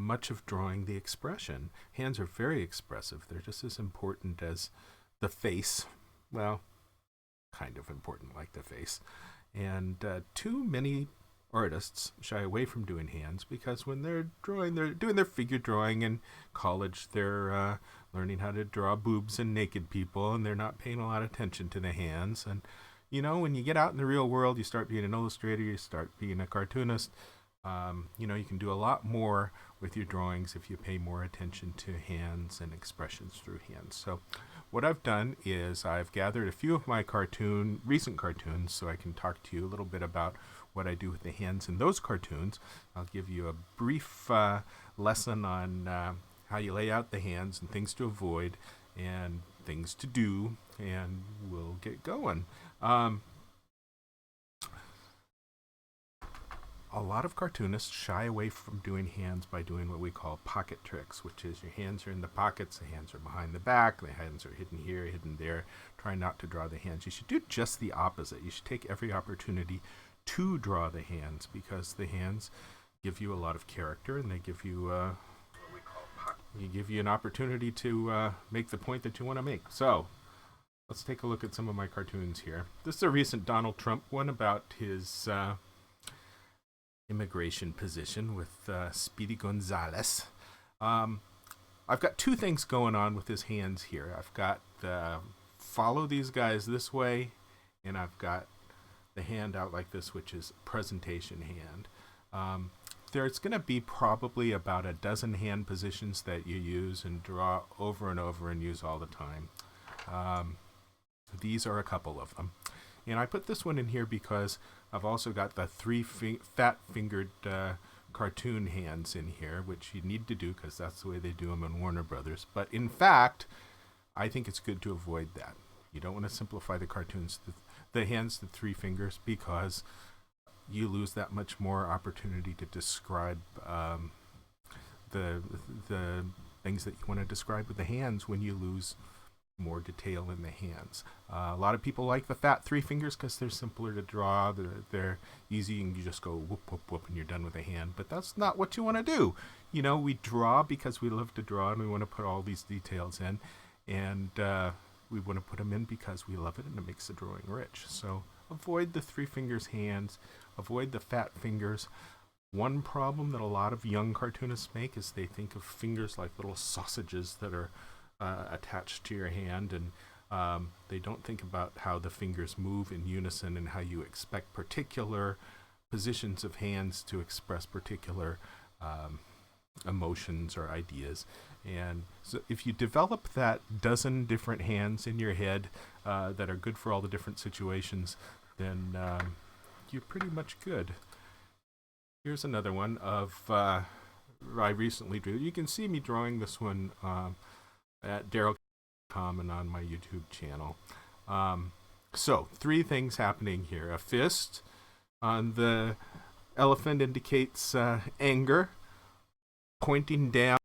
much of drawing the expression. Hands are very expressive. They're just as important as the face. Well, kind of important like the face. And too many artists shy away from doing hands because when they're drawing, they're doing their figure drawing in college. They're learning how to draw boobs and naked people, and they're not paying a lot of attention to the hands. And you know, when you get out in the real world, you start being an illustrator, you start being a cartoonist. You know, you can do a lot more with your drawings if you pay more attention to hands and expressions through hands. So what I've done is I've gathered a few of my recent cartoons, so I can talk to you a little bit about what I do with the hands in those cartoons. I'll give you a brief lesson on how you lay out the hands and things to avoid and things to do, and we'll get going. A lot of cartoonists shy away from doing hands by doing what we call pocket tricks, which is your hands are in the pockets, the hands are behind the back, the hands are hidden here, hidden there. Try not to draw the hands. You should do just the opposite. You should take every opportunity to draw the hands, because the hands give you a lot of character, and they give you an opportunity to make the point that you want to make. So let's take a look at some of my cartoons here. This is a recent Donald Trump one about his immigration position with Speedy Gonzales. I've got two things going on with his hands here. I've got follow these guys this way, and I've got the hand out like this, which is presentation hand. There's going to be probably about a dozen hand positions that you use and draw over and over and use all the time. These are a couple of them. And I put this one in here because I've also got the three fat-fingered cartoon hands in here, which you need to do because that's the way they do them in Warner Brothers. But in fact, I think it's good to avoid that. You don't want to simplify the cartoons, the hands to three fingers, because you lose that much more opportunity to describe the things that you want to describe with the hands when you lose more detail in the hands. A lot of people like the fat three fingers because they're simpler to draw. They're easy, and you just go whoop, whoop, whoop, and you're done with the hand. But that's not what you want to do. You know, we draw because we love to draw, and we want to put all these details in. And we want to put them in because we love it, and it makes the drawing rich. So avoid the three fingers hands. Avoid the fat fingers. One problem that a lot of young cartoonists make is they think of fingers like little sausages that are attached to your hand, and they don't think about how the fingers move in unison and how you expect particular positions of hands to express particular emotions or ideas. And so if you develop that dozen different hands in your head that are good for all the different situations, then you're pretty much good. Here's another one of I recently drew. You can see me drawing this one at Daryl Cagle and on my YouTube channel. So, three things happening here. A fist on the elephant indicates anger. Pointing down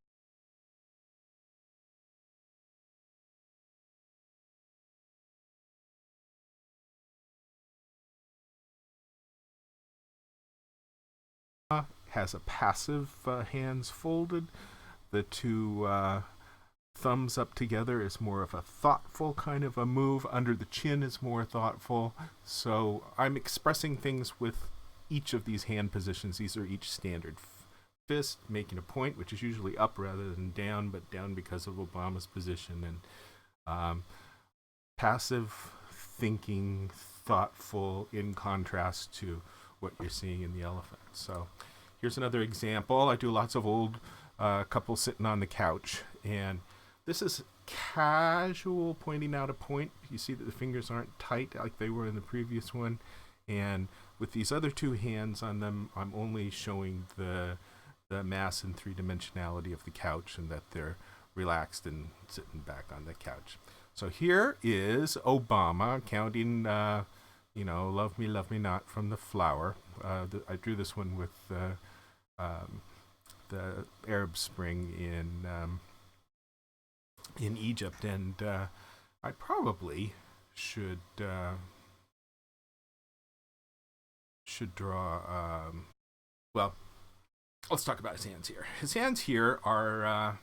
has a passive hands folded. The two thumbs up together is more of a thoughtful kind of a move. Under the chin is more thoughtful. So I'm expressing things with each of these hand positions. These are each standard. Fist, making a point, which is usually up rather than down, but down because of Obama's position. And passive, thinking, thoughtful, in contrast to what you're seeing in the elephant. So here's another example. I do lots of old couples sitting on the couch, and this is casual pointing out a point. You see that the fingers aren't tight like they were in the previous one, and with these other two hands on them, I'm only showing the mass and three-dimensionality of the couch, and that they're relaxed and sitting back on the couch. So here is Obama counting, love me not from the flower. I drew this one with the Arab Spring in Egypt, and I probably should draw. Well, let's talk about his hands here. His hands here are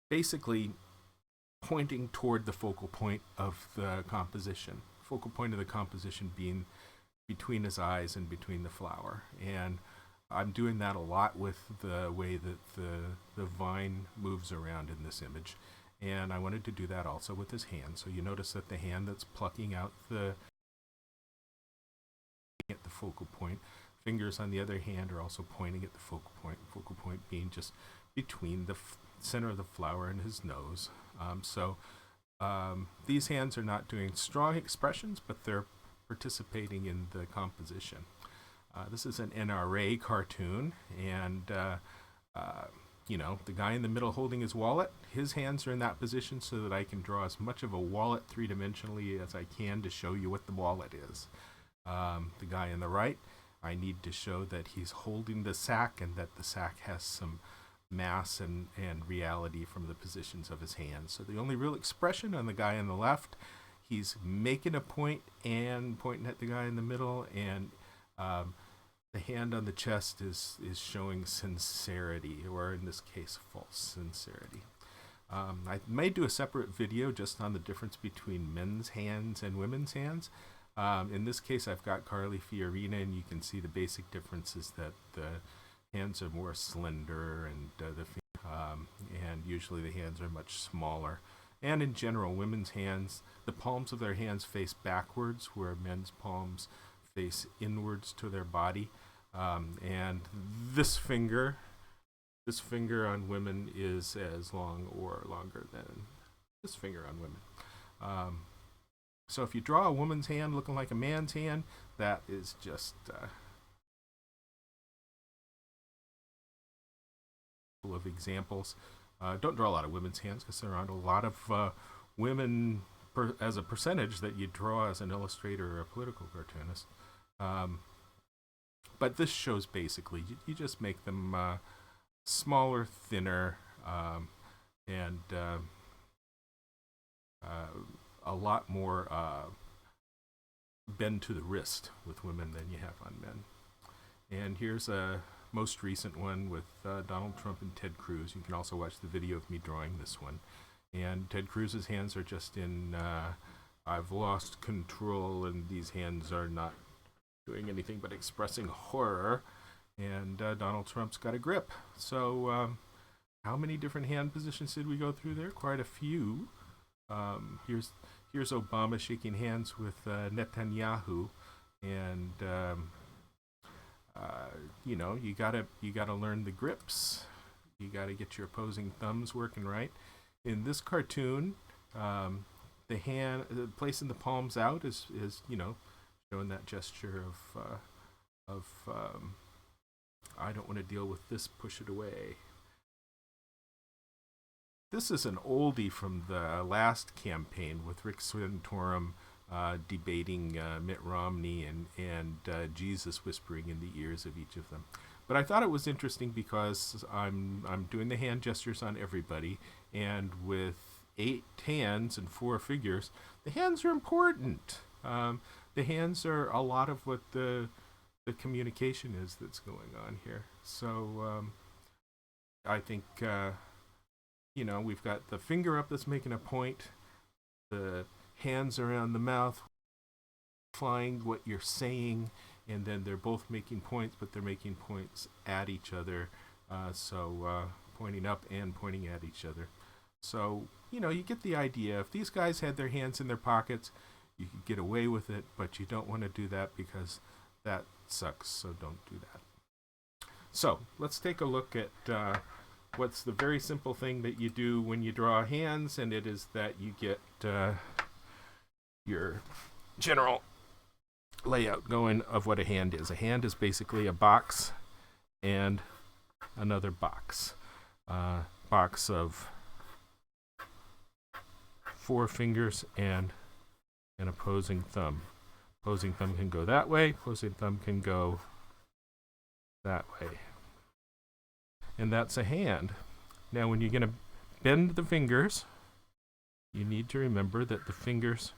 basically pointing toward the focal point of the composition. Focal point of the composition being between his eyes and between the flower. And I'm doing that a lot with the way that the vine moves around in this image. And I wanted to do that also with his hand. So you notice that the hand that's plucking out at the focal point, fingers on the other hand are also pointing at the focal point being just between the center of the flower and his nose. These hands are not doing strong expressions, but they're participating in the composition. This is an NRA cartoon, and the guy in the middle holding his wallet, his hands are in that position so that I can draw as much of a wallet three-dimensionally as I can to show you what the wallet is. The guy on the right, I need to show that he's holding the sack and that the sack has some mass and reality from the positions of his hands. So the only real expression on the guy on the left, he's making a point and pointing at the guy in the middle, and the hand on the chest is showing sincerity, or in this case, false sincerity. I may do a separate video just on the difference between men's hands and women's hands. In this case, I've got Carly Fiorina, and you can see the basic difference is that the hands are more slender, and and usually the hands are much smaller. And in general, women's hands, the palms of their hands face backwards, where men's palms face inwards to their body. And this finger on women is as long or longer than this finger on women. So if you draw a woman's hand looking like a man's hand, that is just of examples. Don't draw a lot of women's hands because there aren't a lot of women as a percentage that you draw as an illustrator or a political cartoonist. But this shows basically you just make them smaller, thinner, and a lot more bend to the wrist with women than you have on men. And here's a most recent one with Donald Trump and Ted Cruz. You can also watch the video of me drawing this one. And Ted Cruz's hands are just in, I've lost control, and these hands are not doing anything but expressing horror. And Donald Trump's got a grip. So how many different hand positions did we go through there? Quite a few. Here's Obama shaking hands with Netanyahu, and you gotta learn the grips. You gotta get your opposing thumbs working right. In this cartoon, placing the palms out is showing that gesture of I don't want to deal with this, push it away. This is an oldie from the last campaign with Rick Santorum debating Mitt Romney and Jesus whispering in the ears of each of them. But I thought it was interesting because I'm doing the hand gestures on everybody, and with 8 hands and 4 figures, the hands are important. The hands are a lot of what the communication is that's going on here. So I think we've got the finger up that's making a point, the hands around the mouth, flying what you're saying, and then they're both making points, but they're making points at each other. Pointing up and pointing at each other. So, you get the idea. If these guys had their hands in their pockets, you could get away with it, but you don't want to do that because that sucks, so don't do that. So, let's take a look at what's the very simple thing that you do when you draw hands, and it is that you get your general layout going of what a hand is. A hand is basically a box and another box. Box of 4 fingers and an opposing thumb. Opposing thumb can go that way. Opposing thumb can go that way. And that's a hand. Now, when you're going to bend the fingers, you need to remember that the fingers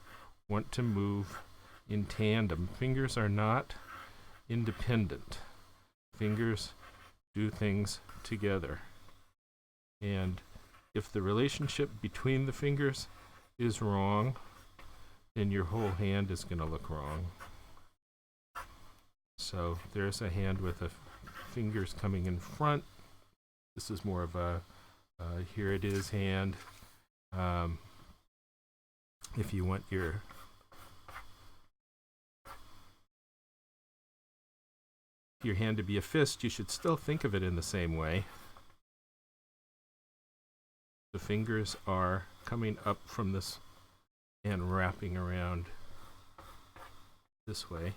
want to move in tandem. Fingers are not independent. Fingers do things together. And if the relationship between the fingers is wrong, then your whole hand is going to look wrong. So there's a hand with the fingers coming in front. This is more of a here it is hand. If you want your hand to be a fist, you should still think of it in the same way. The fingers are coming up from this and wrapping around this way.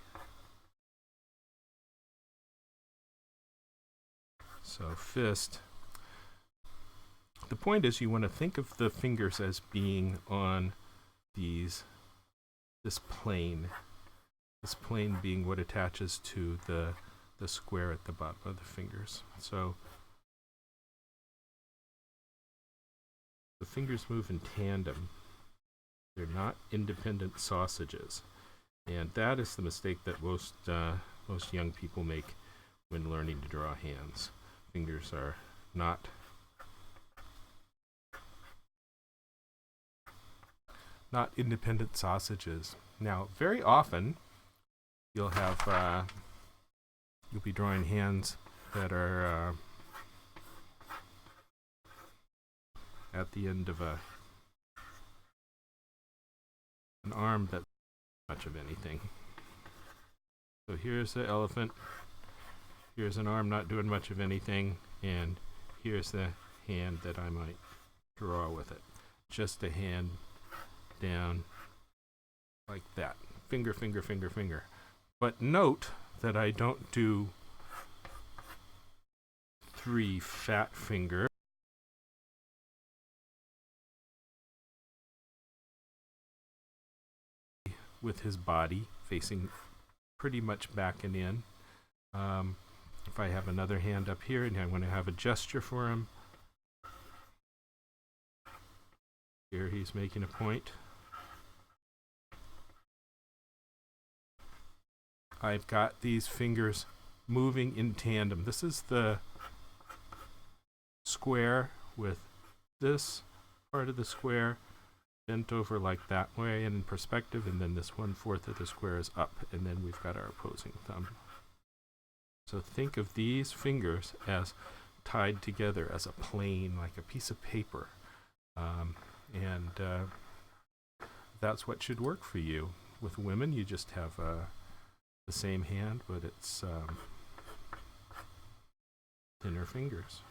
So fist. The point is you want to think of the fingers as being on this plane. This plane being what attaches to the square at the bottom of the fingers. So the fingers move in tandem. They're not independent sausages. And that is the mistake that most young people make when learning to draw hands. Fingers are not independent sausages. Now, very often you'll have you'll be drawing hands that are at the end of an arm that much of anything. So here's the elephant. Here's an arm not doing much of anything, and here's the hand that I might draw with it. Just a hand down like that. Finger, finger, finger, finger. But note that I don't do 3 fat fingers. With his body facing pretty much back and in. If I have another hand up here and I'm going to have a gesture for him, here he's making a point. I've got these fingers moving in tandem. This is the square with this part of the square bent over like that way and in perspective, and then this 1/4 of the square is up, and then we've got our opposing thumb. So think of these fingers as tied together as a plane, like a piece of paper. And that's what should work for you. With women, you just have the same hand, but it's thinner fingers.